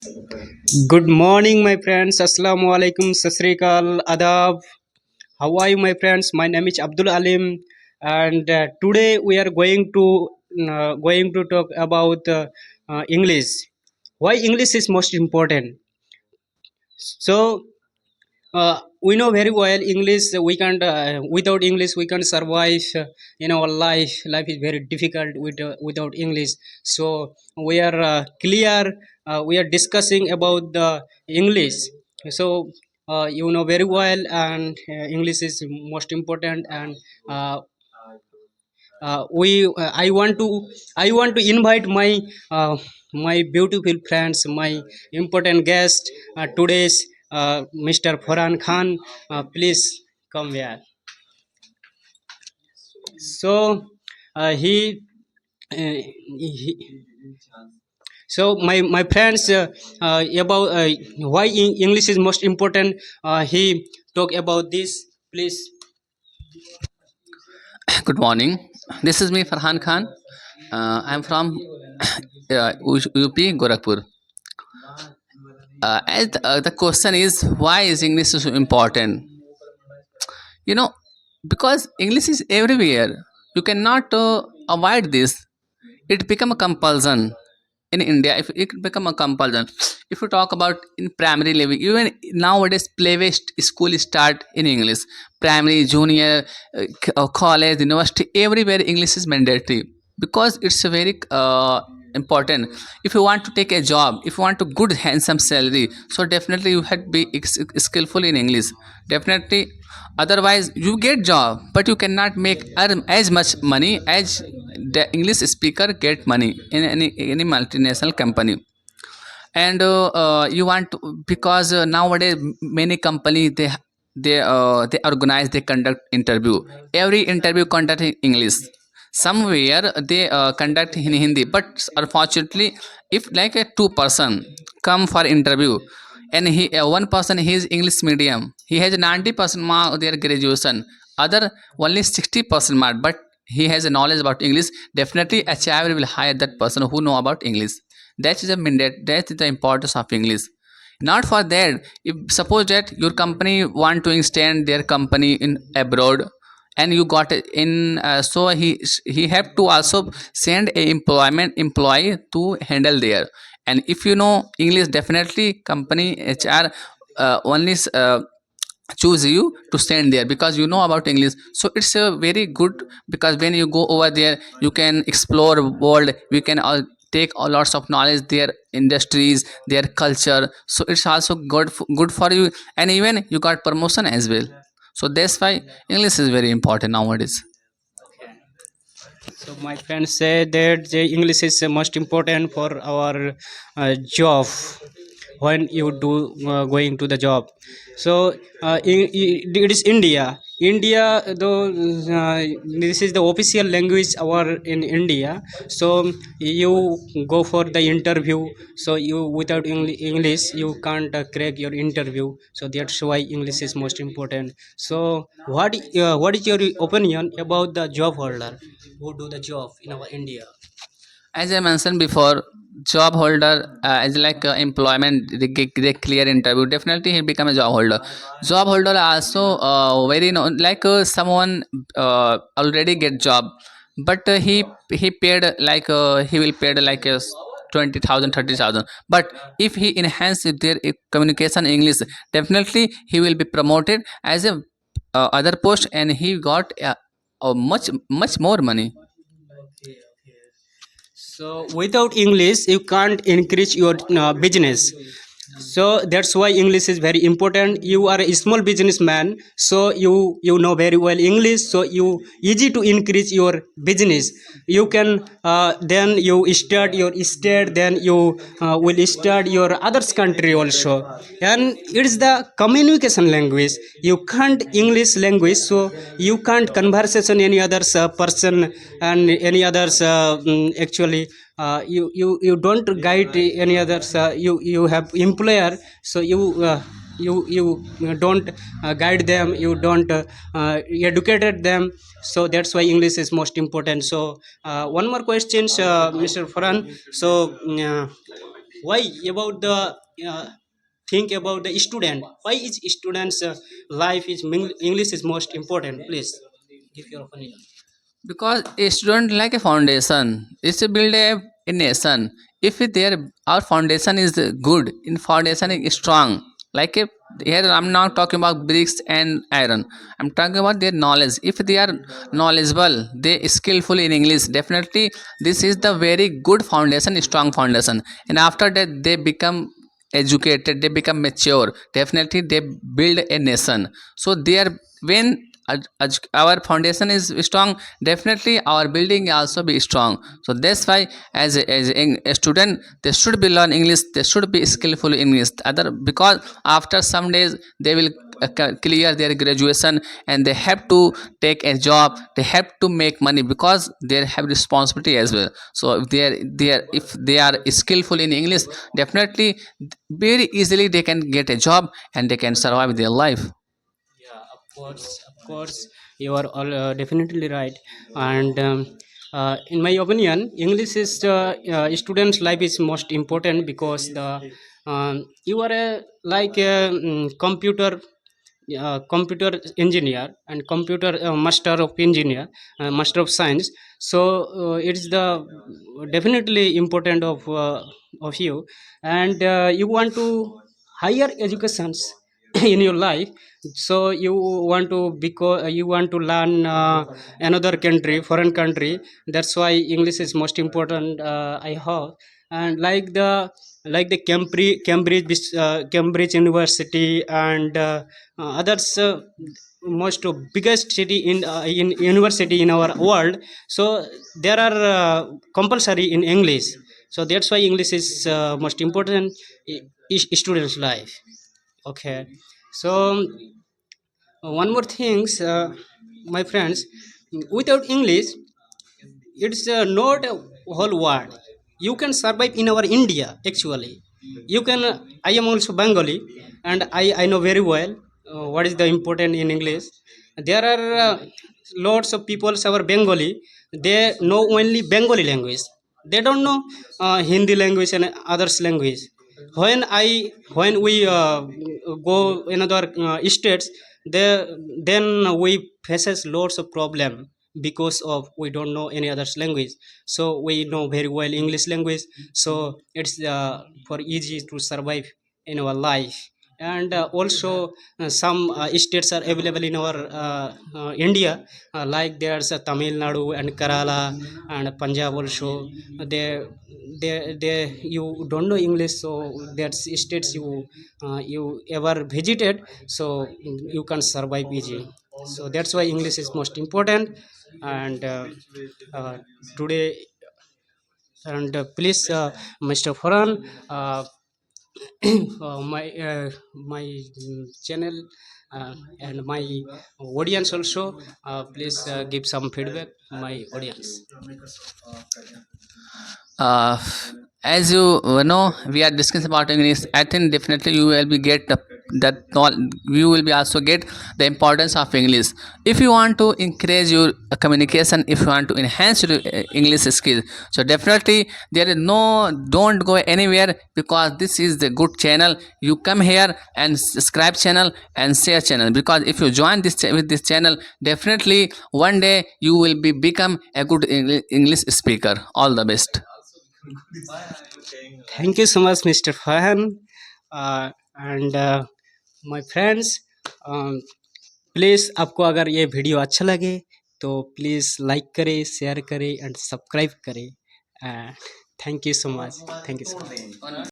Good morning, my friends. Assalamu alaikum, Sasrikal, Adab. How are you, my friends? My name is Abdul Alim, and today we are going to talk about English. Why English is most important? So we know very well English. We can't without English we can't survive in our life. Life is very difficult without English. So we are clear. We are discussing about the English. So you know very well, and English is most important. And uh, we I want to invite my beautiful friends, my important guest, today's Mr. Farhan Khan. Please come here. So he so my friends, about why English is most important, he talk about this, please. Good morning. This is me, Farhan Khan. I'm from UP, Gorakhpur. The question is, why is English so important? You know, because English is everywhere. You cannot avoid this. It become a compulsion in India. If it become a compulsion, if you talk about in primary level, even nowadays play-based school start in English. Primary, junior, college, university, everywhere English is mandatory because it's a very important. If you want to take a job, if you want to good handsome salary, so definitely you have to be skillful in English. Definitely, otherwise you get job but you cannot make earn as much money as the English speaker get money in any multinational company. And you want to, because nowadays many company they organize, they conduct interview. Every interview conduct in English. Somewhere they conduct in Hindi, but unfortunately, if like a two person come for interview, and he one person, he is English medium, he has 90% mark their graduation, other only 60% mark, but he has a knowledge about English. Definitely HR will hire that person who know about English. That is the mandate, that is the importance of English. Not for that, if suppose that your company want to extend their company in abroad, and you got it in so he have to also send a employment employee to handle there. And if you know English, definitely company HR only choose you to send there because you know about English. So it's a very good, because when you go over there you can explore world, we can take a lots of knowledge, their industries, their culture. So it's also good for you, and even you got promotion as well. So that's why English is very important nowadays. So my friends say that the English is most important for our job when you do going to the job. So it is India. India, though, this is the official language our in India. So you go for the interview. So you without English you can't crack your interview. So that's why English is most important. So what is your opinion about the job holder who do the job in our India? As I mentioned before, job holder is like employment. They clear interview. Definitely, he become a job holder. Job holder also very known, like someone already get job, but he paid like he will paid like 20,000, 30,000. But if he enhance their communication English, definitely he will be promoted as a other post, and he got much more money. So without English, you can't increase your business. So that's why English is very important. You are a small businessman, so you know very well English. So you easy to increase your business. You can then you start your state, then you will start your others country also. And it's the communication language. You can't English language, so you can't conversation any others person and any others actually you don't guide any others, you have employer, so you don't guide them, you don't educated them. So that's why English is most important. So one more questions, Mr. Farhan. So why about the uh, think about the student, why is students life is English is most important, please give your opinion. Because a student like a foundation is to build a nation. If their our foundation is good, in foundation is strong, like a, here I'm not talking about bricks and iron, I'm talking about their knowledge. If they are knowledgeable, they skillful in English, definitely this is the very good foundation, strong foundation. And after that they become educated, they become mature, definitely they build a nation. So they are, when our foundation is strong, definitely our building also be strong. So that's why as a student they should be learn English, they should be skillful in English, other because after some days they will clear their graduation and they have to take a job, they have to make money because they have responsibility as well. So if they are skillful in English, definitely very easily they can get a job and they can survive their life. Yeah, of course, you are all definitely right. And in my opinion, English is students' life is most important because the you are a like a computer engineer and computer master of engineer, master of science. So it's the definitely important of you, and you want to higher educations in your life. So you want to, because you want to learn another country, foreign country. That's why English is most important, I hope. And like the Cambridge University and others, most biggest city in university in our world. So there are compulsory in English. So that's why English is most important students life. Okay. So one more things, my friends, without English it's not a whole world. You can survive in our India actually. You can I am also Bengali, and I know very well what is the important in English. There are lots of people our Bengali, they know only Bengali language. They don't know Hindi language and others language. When we go another states, there then we faces lots of problem because of we don't know any other language. So we know very well English language. So it's for easy to survive in our life. And also some states are available in our India, like there's Tamil Nadu and Kerala and Punjab also. They you don't know English, so that's states you ever visited, so you can survive easy. So that's why English is most important. And uh, today, and please, Mr. Farhan, uh, my channel and my audience also, please give some feedback my audience. uh, as you know, we are discussing about English. I think definitely you will be get that you will be also get the importance of English. If you want to increase your communication, if you want to enhance your English skill, so definitely there is no, don't go anywhere, because this is the good channel. You come here and subscribe channel and share channel, because if you join this with this channel, definitely one day you will be become a good English speaker. All the best. Thank you so much, Mr. Farhan. And my friends, please आपको अगर ये video अच्छा लगे तो please like करें, share करें and subscribe करें। Thank you so much, thank you so much.